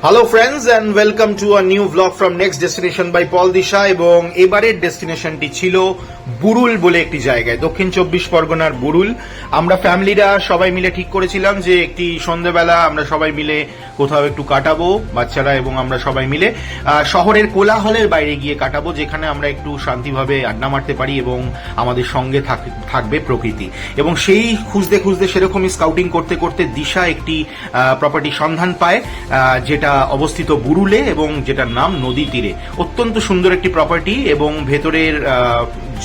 Hello friends and welcome to a new blog from next destination by Pal Disha. এবং এবারের ডেস্টিনেশনটি ছিল বুরুল বলে একটি জায়গায়, দক্ষিণ 24 পরগনার বুরুল। আমরা ফ্যামিলিরা সবাই মিলে ঠিক করেছিলাম যে একটি সন্ধ্যেবেলা আমরা সবাই মিলে কোথাও একটু কাটাবো, বাচ্চারা এবং আমরা সবাই মিলে শহরের কোলাহলের বাইরে গিয়ে কাটাবো, যেখানে আমরা একটু শান্তিভাবে আড্ডা মারতে পারি এবং আমাদের সঙ্গে থাকবে প্রকৃতি। এবং সেই খুঁজতে খুঁজতে সেরকমই স্কাউটিং করতে করতে দিশা একটি প্রপার্টি সন্ধান পায়, যেটা অবস্থিত বুরুলে এবং যেটার নাম নদী তীরে। অত্যন্ত সুন্দর একটি প্রপার্টি এবং ভেতরের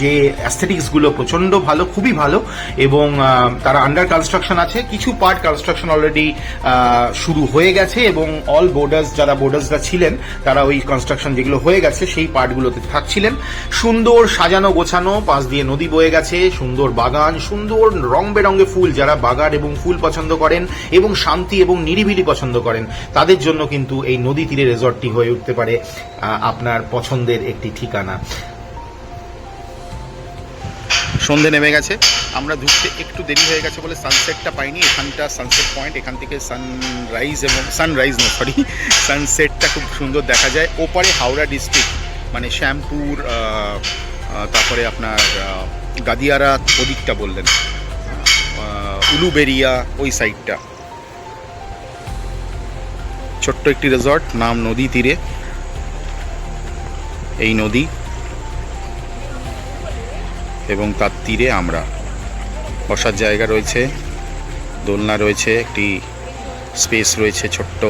যে অ্যাস্থেটিক্স গুলো প্রচন্ড ভালো, খুবই ভালো। এবং তারা আন্ডার কনস্ট্রাকশন আছে, কিছু পার্ট কনস্ট্রাকশন অলরেডি শুরু হয়ে গেছে এবং অল বোর্ডার্সরা ছিলেন তারা ওই কনস্ট্রাকশন যেগুলো হয়ে গেছে সেই পার্টগুলোতে থাকছিলেন। সুন্দর সাজানো গোছানো, পাশ দিয়ে নদী বয়ে গেছে, সুন্দর বাগান, সুন্দর রং বেরঙে ফুল। যারা বাগান এবং ফুল পছন্দ করেন এবং শান্তি এবং নিরিবিলি পছন্দ করেন তাদের জন্য কিন্তু এই নদী তীরে রিসর্টটি হয়ে উঠতে পারে আপনার পছন্দের একটি ঠিকানা। সন্ধে নেমে গেছে, আমরা ঢুকতে একটু দেরি হয়ে গেছে বলে সানসেটটা পাইনি। এখানটা সানসেট পয়েন্ট, এখান থেকে সানসেটটা খুব সুন্দর দেখা যায়। ওপারে হাওড়া ডিস্ট্রিক্ট মানে শ্যামপুর, তারপরে আপনার গাদিয়ারা ওদিকটা বললেন, উলুবেরিয়া ওই সাইডটা। ছোট্ট একটি রিসর্ট, নাম নদী তীরে। এই নদী এবং তার তীরে আমরা, বসার জায়গা রয়েছে, দোলনা রয়েছে, একটি স্পেস রয়েছে, ছোট্ট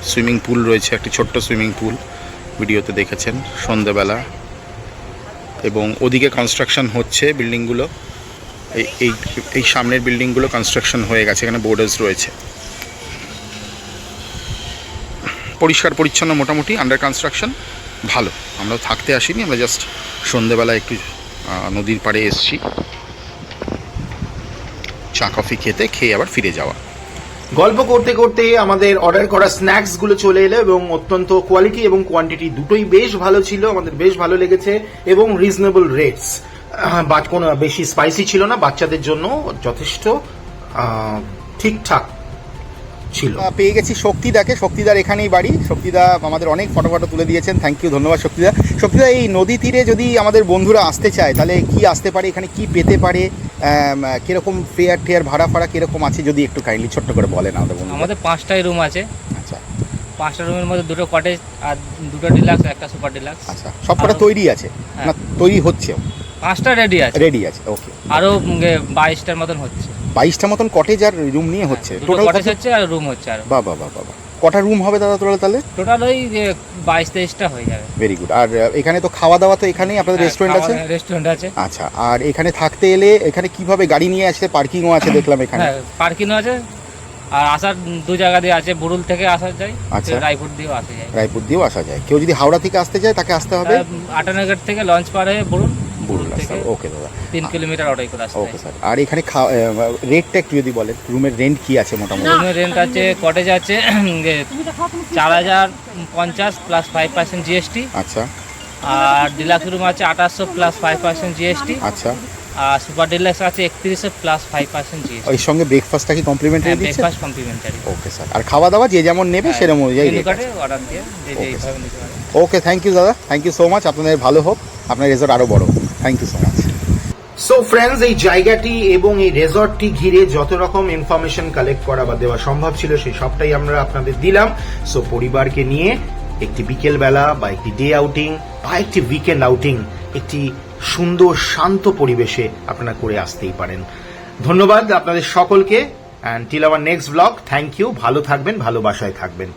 সুইমিং পুল রয়েছে, একটি ছোট্ট সুইমিং পুল ভিডিওতে দেখেছেন সন্ধ্যেবেলা। এবং ওদিকে কনস্ট্রাকশন হচ্ছে বিল্ডিংগুলো, এই সামনের বিল্ডিংগুলো কনস্ট্রাকশন হয়ে গেছে, এখানে বোর্ডার্স রয়েছে। পরিষ্কার পরিচ্ছন্ন, মোটামুটি আন্ডার কনস্ট্রাকশন, ভালো। আমরা থাকতে আসিনি, আমরা জাস্ট সন্ধ্যেবেলা একটু নদীর পাড়ে এসছি, চা কফি খেয়ে আবার ফিরে যাওয়া। গল্প করতে করতে আমাদের অর্ডার করা স্ন্যাক্স গুলো চলে এলো এবং অত্যন্ত কোয়ালিটি এবং কোয়ান্টিটি দুটোই বেশ ভালো ছিল, আমাদের বেশ ভালো লেগেছে। এবং রিজনেবল রেটস, কোনো বেশি স্পাইসি ছিল না, বাচ্চাদের জন্য যথেষ্ট ঠিকঠাক ছিল। পেয়ে গেছি শক্তিদাকে, শক্তিদার এখানেই বাড়ি। শক্তিদা আমাদের অনেক ফটো তুলে দিয়েছেন, থ্যাংক ইউ, ধন্যবাদ শক্তিদা। শক্তিদা, এই নদী তীরে যদি আমাদের বন্ধুরা আসতে চায় তাহলে কি আসতে পারে, এখানে কি পেতে পারে, কিরকম ফেয়ার ভাড়া কিরকম আছে, যদি একটু কাইন্ডলি ছোট্ট করে বলেন আমাদের বন্ধু। আমাদের 5টাই রুম আছে। আচ্ছা, 5টা রুমের মধ্যে 2টো কটেজ আর 2টো ডিলাক্স, একটা সুপার ডিলাক্স। আচ্ছা, সবকটা তৈরি আছে না? তৈরি হচ্ছে, 5টা রেডি আছে। ওকে। আরো 22টার মতন হচ্ছে, 22টা মতন কটেজ আর রুম নিয়ে হচ্ছে। টোটাল কটেজ হচ্ছে আর রুম হচ্ছে। আর বাবা, কটা রুম হবে দাদা তাহলে? টোটাল ওই 22-23টা হয়ে যাবে। Very good. আর এখানে তো খাওয়া দাওয়া তো এখানেই আপনাদের রেস্টুরেন্ট আছে? রেস্টুরেন্ট আছে। আচ্ছা, আর এখানে থাকতে এলে এখানে কিভাবে গাড়ি নিয়ে আসলে? পার্কিংও আছে দেখলাম এখানে। হ্যাঁ, পার্কিংও আছে। আর আসার দু জায়গা দিয়ে আছে, বুরুল থেকে আসা যায়, আচ্ছা, রায়পুর দিয়েও আসা যায়। কেউ যদি হাওড়া থেকে আসতে চায় তাকে আসতে হবে 58 গেট থেকে লঞ্চ পার হয়ে বুরুল আসতে হবে। ওকে দাদা, 3 কিলোমিটার অটোই করে আসতে। ওকে স্যার। আর এখানে রেটটা একটু যদি বলেন, রুমের রেন্ট কি আছে মোটামুটি? রুমের রেন্ট আছে, কটেজ আছে 4050 প্লাস 5% জিএসটি। আচ্ছা। আর ডিলাক্স রুম আছে 2800 প্লাস 5% জিএসটি। আচ্ছা। আর সুপার ডিলাক্স আছে 3100 প্লাস 5% জিএসটি। ওই সঙ্গে ব্রেকফাস্টটা কি কমপ্লিমেন্টারি দিচ্ছে? Breakfast complimentary. Okay sir. আর খাওয়া দাওয়া যে যেমন নেবে সেরকম অনুযায়ী মেনু কার্ডে অর্ডার দিয়ে এইভাবে নিতে পারেন। ওকে, থ্যাংক ইউ দাদা, থ্যাংক ইউ সো মাচ। আপনাদের ভালো হোক, আপনার রিসর্ট আরো বড়। Thank you so much. So friends, এই জায়গাটি এবং এই রিসর্টটি ঘিরে যত রকম ইনফরমেশন কালেক্ট করা বা দেওয়া সম্ভব ছিল সেই সবটাই আমরা আপনাদের দিলাম। সো পরিবারকে নিয়ে একটি বিকেল বেলা বা একটি ডে আউটিং বা একটি উইকেন্ড আউটিং একটি সুন্দর শান্ত পরিবেশে আপনারা করে আসতেই পারেন। ধন্যবাদ আপনাদের সকলকে, and till our next blog. Thank you, ভালো থাকবেন, ভালোবাসায় থাকবেন।